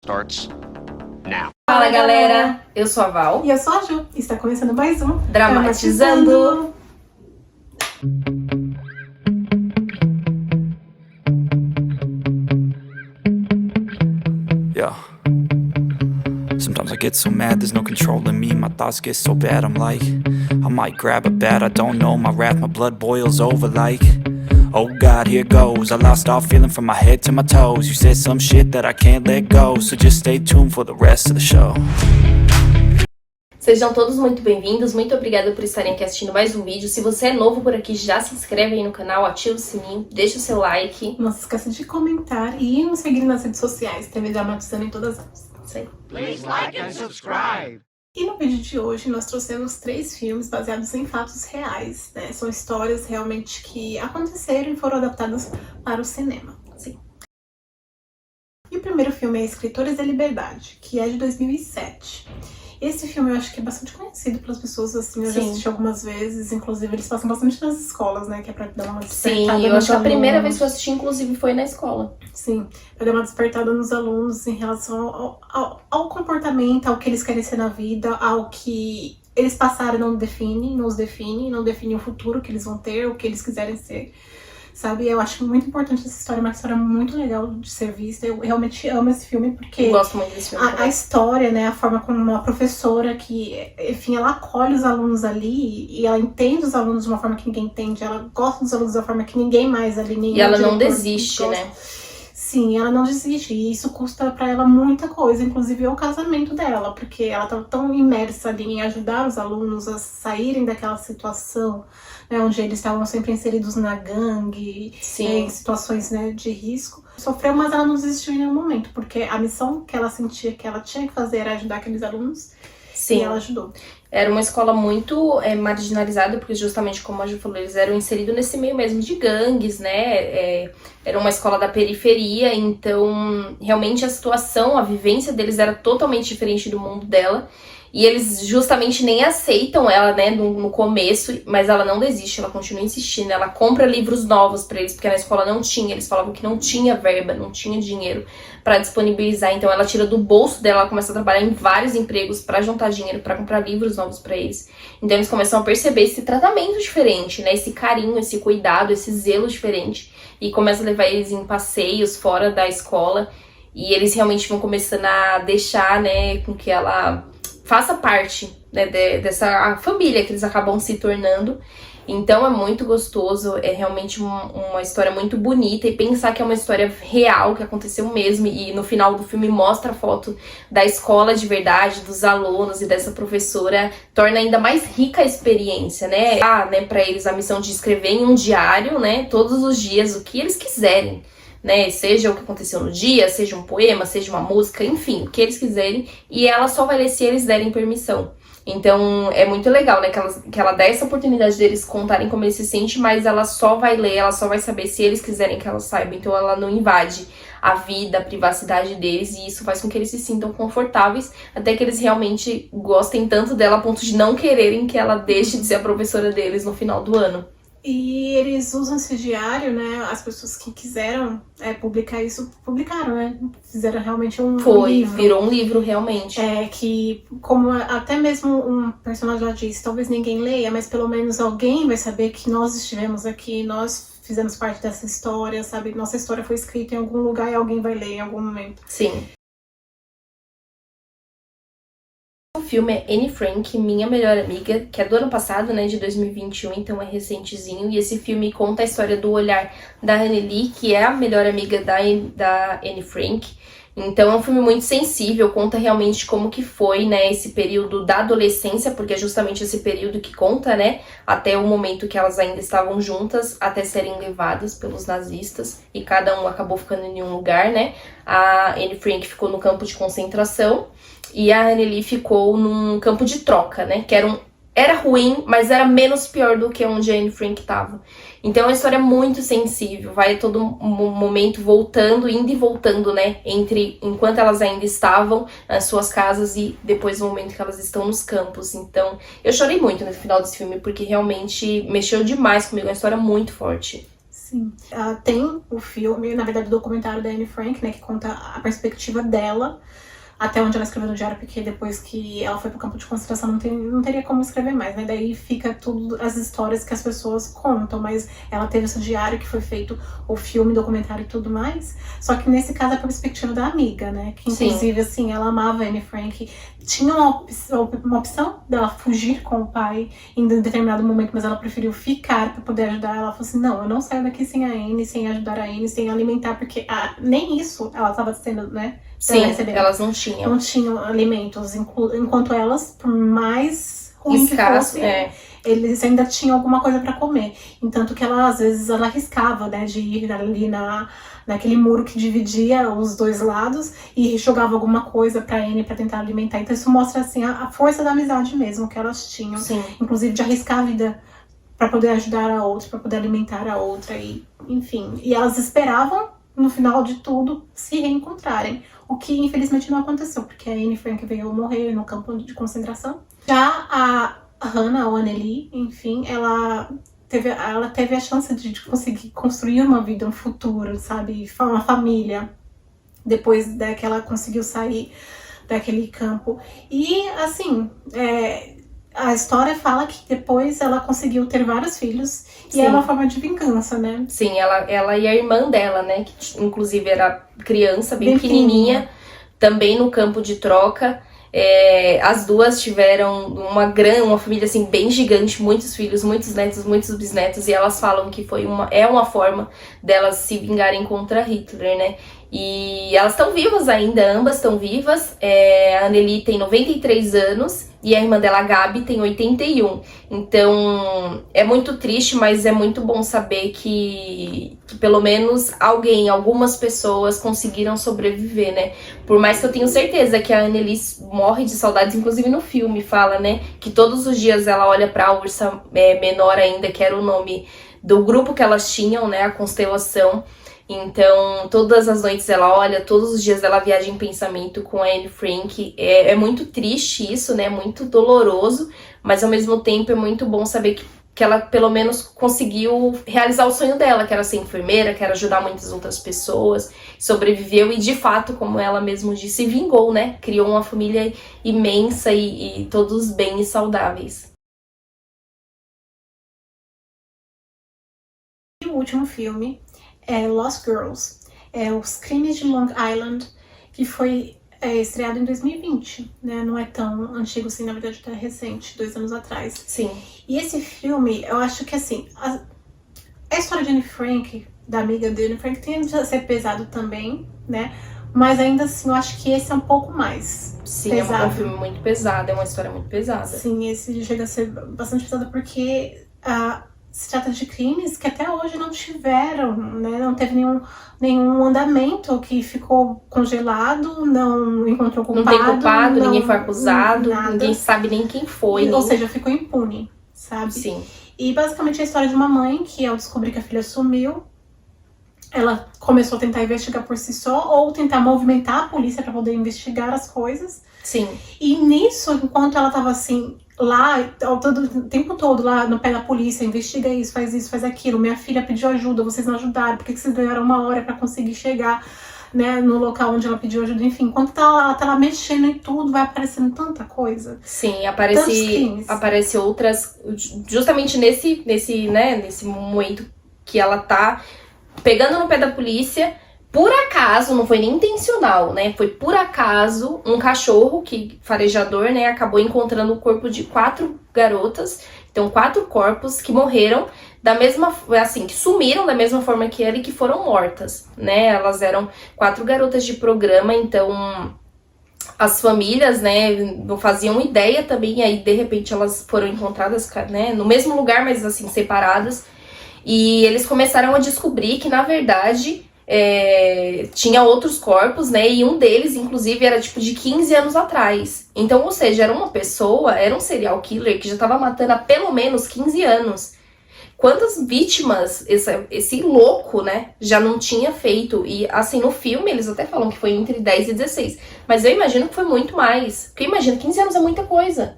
starts now. Fala galera, eu sou a Val. E eu sou a Ju, e está começando mais um Dramatizando. Yeah. Sometimes I get so mad, there's no controlling me. My thoughts get so bad, I'm like, I might grab a bat, I don't know. My wrath, my blood boils over like, oh God, here goes. I lost all feeling from my head to my toes. You said some shit that I can't let go, so just stay tuned for the rest of the show. Sejam todos muito bem-vindos, muito obrigada por estarem aqui assistindo mais um vídeo. Se você é novo por aqui, já se inscreve aí no canal, ativa o sininho, deixa o seu like. Não se esqueça de comentar e nos seguir nas redes sociais, TV Dramatizando em todas elas. Isso aí. Please like and subscribe. E no vídeo de hoje nós trouxemos 3 filmes baseados em fatos reais, né? São histórias realmente que aconteceram e foram adaptadas para o cinema. Sim. E o primeiro filme é Escritores da Liberdade, que é de 2007. Esse filme eu acho que é bastante conhecido pelas pessoas, assim, eu já assisti algumas vezes, inclusive eles passam bastante nas escolas, né, que é pra dar uma despertada. Sim, eu acho que a primeira vez que eu assisti, inclusive, foi na escola. Sim, pra dar uma despertada nos alunos em relação ao comportamento, ao que eles querem ser na vida, ao que eles passaram não os define, não define o futuro que eles vão ter, o que eles quiserem ser. Sabe, eu acho muito importante essa história, uma história muito legal de ser vista. Eu realmente amo esse filme porque Eu gosto muito desse filme. a história, né, a forma como uma professora que, enfim, ela acolhe os alunos ali e ela entende os alunos de uma forma que ninguém entende, ela gosta dos alunos da forma que ninguém mais ali, E ela não desiste, né? Sim, ela não desiste, e isso custa pra ela muita coisa, inclusive o casamento dela, porque ela tá tão imersa ali em ajudar os alunos a saírem daquela situação, né, onde eles estavam sempre inseridos na gangue, em situações, né, de risco. Sofreu, mas ela não desistiu em nenhum momento, porque a missão que ela sentia que ela tinha que fazer era ajudar aqueles alunos, e ela ajudou. Era uma escola muito marginalizada, porque justamente como a Ju falou, eles eram inseridos nesse meio mesmo de gangues, né? Era uma escola da periferia, então realmente a situação, a vivência deles era totalmente diferente do mundo dela. E eles justamente nem aceitam ela, né, no começo, mas ela não desiste, ela continua insistindo, ela compra livros novos pra eles, porque na escola não tinha, eles falavam que não tinha verba, não tinha dinheiro pra disponibilizar, então ela tira do bolso dela, ela começa a trabalhar em vários empregos pra juntar dinheiro, pra comprar livros novos pra eles. Então eles começam a perceber esse tratamento diferente, né, esse carinho, esse cuidado, esse zelo diferente, e começa a levar eles em passeios fora da escola, e eles realmente vão começando a deixar, né, com que ela faça parte, né, dessa família que eles acabam se tornando. Então é muito gostoso, é realmente uma história muito bonita, e pensar que é uma história real, que aconteceu mesmo, e no final do filme mostra a foto da escola de verdade, dos alunos e dessa professora, torna ainda mais rica a experiência, né? Pra eles a missão de escrever em um diário, né, todos os dias, o que eles quiserem, né, seja o que aconteceu no dia, seja um poema, seja uma música, enfim, o que eles quiserem, e ela só vai ler se eles derem permissão. Então é muito legal, né, que ela dá essa oportunidade deles contarem como eles se sentem, mas ela só vai ler, ela só vai saber se eles quiserem que ela saiba, então ela não invade a vida, a privacidade deles, e isso faz com que eles se sintam confortáveis, até que eles realmente gostem tanto dela a ponto de não quererem que ela deixe de ser a professora deles no final do ano. E eles usam esse diário, né? As pessoas que quiseram publicar isso, publicaram, né? Fizeram realmente um livro. Virou um livro, realmente. Que, como até mesmo um personagem já disse, talvez ninguém leia, mas pelo menos alguém vai saber que nós estivemos aqui, nós fizemos parte dessa história, sabe? Nossa história foi escrita em algum lugar e alguém vai ler em algum momento. Sim. O filme é Anne Frank, Minha Melhor Amiga, que é do ano passado, né, de 2021, então é recentezinho. E esse filme conta a história do olhar da Anne Lee, que é a melhor amiga da Anne Frank. Então é um filme muito sensível, conta realmente como que foi, né, esse período da adolescência, porque é justamente esse período que conta, né, até o momento que elas ainda estavam juntas, até serem levadas pelos nazistas, e cada um acabou ficando em um lugar, né. A Anne Frank ficou no campo de concentração, e a Anne Lee ficou num campo de troca, né, que era ruim, mas era menos pior do que onde a Anne Frank estava. Então é uma história muito sensível, vai a todo momento voltando, indo e voltando, né, enquanto elas ainda estavam nas suas casas e depois no momento que elas estão nos campos. Então eu chorei muito no final desse filme, porque realmente mexeu demais comigo, é uma história muito forte. Sim. Tem o filme, na verdade, o documentário da Anne Frank, né, que conta a perspectiva dela, até onde ela escreveu no diário, porque depois que ela foi pro campo de concentração não teria como escrever mais, né? Daí fica tudo as histórias que as pessoas contam, mas ela teve esse diário que foi feito o filme, documentário e tudo mais. Só que nesse caso é a perspectiva da amiga, né? Que inclusive, assim, ela amava a Anne Frank. Tinha uma opção dela fugir com o pai em determinado momento, mas ela preferiu ficar para poder ajudar. Ela falou assim, não, eu não saio daqui sem a Anne, sem ajudar a Anne, sem alimentar, porque nem isso ela estava sendo, né? Sim, elas não tinham. Não tinham alimentos, enquanto elas, por mais ruim que fosse, eles ainda tinham alguma coisa para comer. Entanto que ela, às vezes, ela arriscava, né, de ir ali naquele muro que dividia os dois lados e jogava alguma coisa pra Anne pra tentar alimentar. Então isso mostra, assim, a força da amizade mesmo que elas tinham. Sim. Inclusive de arriscar a vida pra poder ajudar a outra, pra poder alimentar a outra, e enfim. E elas esperavam, no final de tudo, se reencontrarem. O que, infelizmente, não aconteceu, porque a Anne Frank veio morrer no campo de concentração. Já a Hannah, ou Anneli, enfim, ela teve a chance de conseguir construir uma vida, um futuro, sabe? Uma família, depois que ela conseguiu sair daquele campo. E, assim, a história fala que depois ela conseguiu ter vários filhos. Sim. E é uma forma de vingança, né? Sim, ela e a irmã dela, né? Que inclusive era criança, bem pequenininha, também no campo de troca. As duas tiveram uma família assim bem gigante, muitos filhos, muitos netos, muitos bisnetos, e elas falam que é uma forma delas se vingarem contra Hitler, né? E elas estão vivas ainda, ambas estão vivas. A Anneli tem 93 anos e a irmã dela, a Gabi, tem 81. Então é muito triste, mas é muito bom saber que pelo menos algumas pessoas conseguiram sobreviver, né? Por mais que eu tenho certeza que a Anneli morre de saudades, inclusive no filme fala, né? Que todos os dias ela olha pra Ursa Menor ainda, que era o nome do grupo que elas tinham, né? A Constelação. Então, todas as noites ela olha, todos os dias ela viaja em pensamento com a Anne Frank. É muito triste isso, né? Muito doloroso, mas ao mesmo tempo é muito bom saber que ela pelo menos conseguiu realizar o sonho dela, que era ser enfermeira, que era ajudar muitas outras pessoas, sobreviveu e de fato, como ela mesma disse, vingou, né? Criou uma família imensa e todos bem e saudáveis. E o último filme é Lost Girls, Os Crimes de Long Island, que foi estreado em 2020, né? Não é tão antigo assim, na verdade é recente, 2 anos atrás. Sim. E esse filme, eu acho que assim, a história de Anne Frank, da amiga de Anne Frank, tende a ser pesado também, né? Mas ainda assim, eu acho que esse é um pouco mais pesado. É um filme muito pesado, é uma história muito pesada. Sim, esse chega a ser bastante pesado porque se trata de crimes que até hoje não tiveram, né? Não teve nenhum andamento, que ficou congelado, não encontrou culpado. Não tem culpado, ninguém foi acusado, nada. Ninguém sabe nem quem foi. Ou seja, ficou impune, sabe? Sim. E basicamente é a história de uma mãe que, ao descobrir que a filha sumiu, ela começou a tentar investigar por si só, ou tentar movimentar a polícia para poder investigar as coisas. Sim. E nisso, enquanto ela tava assim, lá, o tempo todo lá no pé da polícia, investiga isso, faz aquilo, minha filha pediu ajuda, vocês não ajudaram, por que vocês ganharam 1 hora pra conseguir chegar, né, no local onde ela pediu ajuda? Enfim, enquanto tá lá mexendo em tudo, vai aparecendo tanta coisa. Sim, aparece outras, justamente nesse momento que ela tá pegando no pé da polícia. Por acaso, não foi nem intencional, né? Foi por acaso um cachorro farejador, né? Acabou encontrando o corpo de 4 garotas. Então, 4 corpos que morreram que sumiram da mesma forma que ela e que foram mortas, né? Elas eram 4 garotas de programa, então as famílias, né, não faziam ideia também. Aí, de repente, elas foram encontradas, né, no mesmo lugar, mas assim, separadas. E eles começaram a descobrir que, na verdade, tinha outros corpos, né? E um deles, inclusive, era tipo de 15 anos atrás. Então, ou seja, era um serial killer que já estava matando há pelo menos 15 anos. Quantas vítimas esse louco, né, já não tinha feito? E assim, no filme eles até falam que foi entre 10 e 16. Mas eu imagino que foi muito mais. Porque imagina, 15 anos é muita coisa.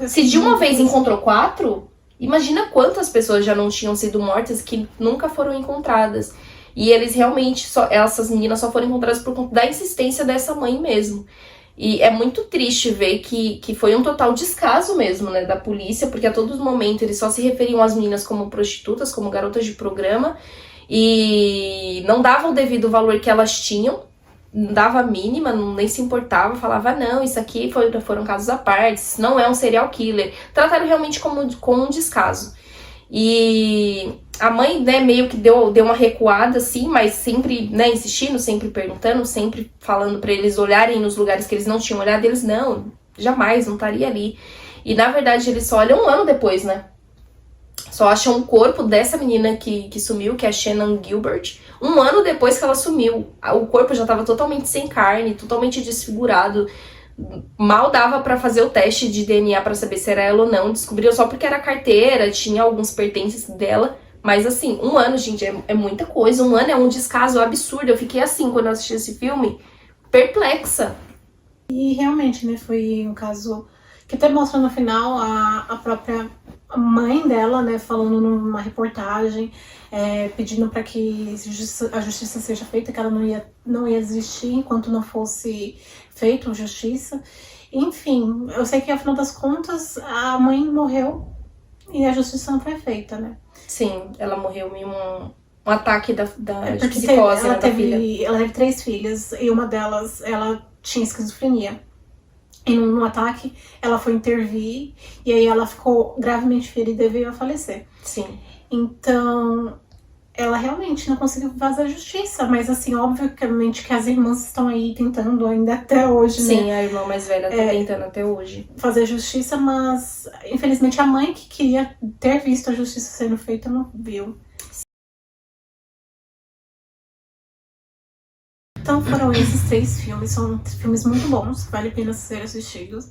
Se de uma vez encontrou 4, Imagina quantas pessoas já não tinham sido mortas que nunca foram encontradas. E eles realmente, essas meninas só foram encontradas por conta da insistência dessa mãe mesmo. E é muito triste ver que foi um total descaso mesmo, né, da polícia, porque a todo momento eles só se referiam às meninas como prostitutas, como garotas de programa, e não davam o devido valor que elas tinham, não dava a mínima, nem se importava, falava, não, isso aqui foram casos à parte, isso não é um serial killer. Trataram realmente como um descaso. E a mãe, né, meio que deu uma recuada, assim, mas sempre, né, insistindo, sempre perguntando, sempre falando pra eles olharem nos lugares que eles não tinham olhado. Eles, não, jamais, não estaria ali. E, na verdade, eles só olham um ano depois, né? Só acham o corpo dessa menina que sumiu, que é a Shannon Gilbert, um ano depois que ela sumiu. O corpo já tava totalmente sem carne, totalmente desfigurado. Mal dava pra fazer o teste de DNA pra saber se era ela ou não. Descobriram só porque era carteira, tinha alguns pertences dela. Mas assim, um ano, gente, é muita coisa. Um ano é um descaso absurdo. Eu fiquei assim, quando eu assisti esse filme, perplexa. E realmente, né, foi um caso que até mostra no final a própria mãe dela, né, falando numa reportagem, pedindo para que a justiça seja feita, que ela não ia desistir enquanto não fosse feita justiça. Enfim, eu sei que ao final das contas a mãe morreu e a justiça não foi feita, né? Sim, ela morreu em um ataque de Porque psicose, né, da filha. ela teve 3 filhas e uma delas, ela tinha esquizofrenia. E num ataque, ela foi intervir e aí ela ficou gravemente ferida e veio a falecer. Sim. Então, ela realmente não conseguiu fazer a justiça, mas assim, obviamente que as irmãs estão aí tentando ainda até hoje, né? Sim, a irmã mais velha tá tentando até hoje. Fazer justiça, mas infelizmente a mãe que queria ter visto a justiça sendo feita não viu. Então foram esses 3 filmes, são filmes muito bons, vale a pena ser assistidos.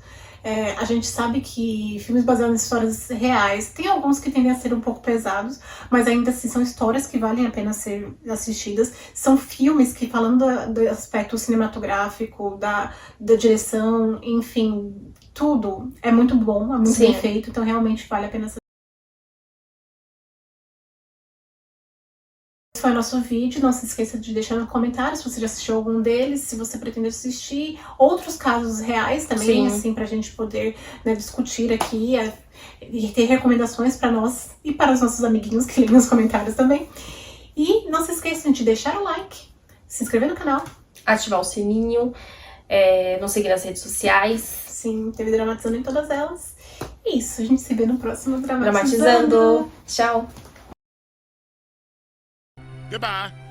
A gente sabe que filmes baseados em histórias reais, tem alguns que tendem a ser um pouco pesados, mas ainda assim são histórias que valem a pena ser assistidas. São filmes que, falando do aspecto cinematográfico, da direção, enfim, tudo é muito bom, é muito bem feito, então realmente vale a pena ser. Esse foi o nosso vídeo, não se esqueça de deixar no comentário se você já assistiu algum deles, se você pretende assistir outros casos reais também, assim, pra gente poder, né, discutir aqui e ter recomendações pra nós e para os nossos amiguinhos que leem nos comentários também. E não se esqueçam de deixar o like, se inscrever no canal, ativar o sininho, nos seguir nas redes sociais. Sim, TV Dramatizando em todas elas. E isso, a gente se vê no próximo Dramatizando. Tchau! Goodbye.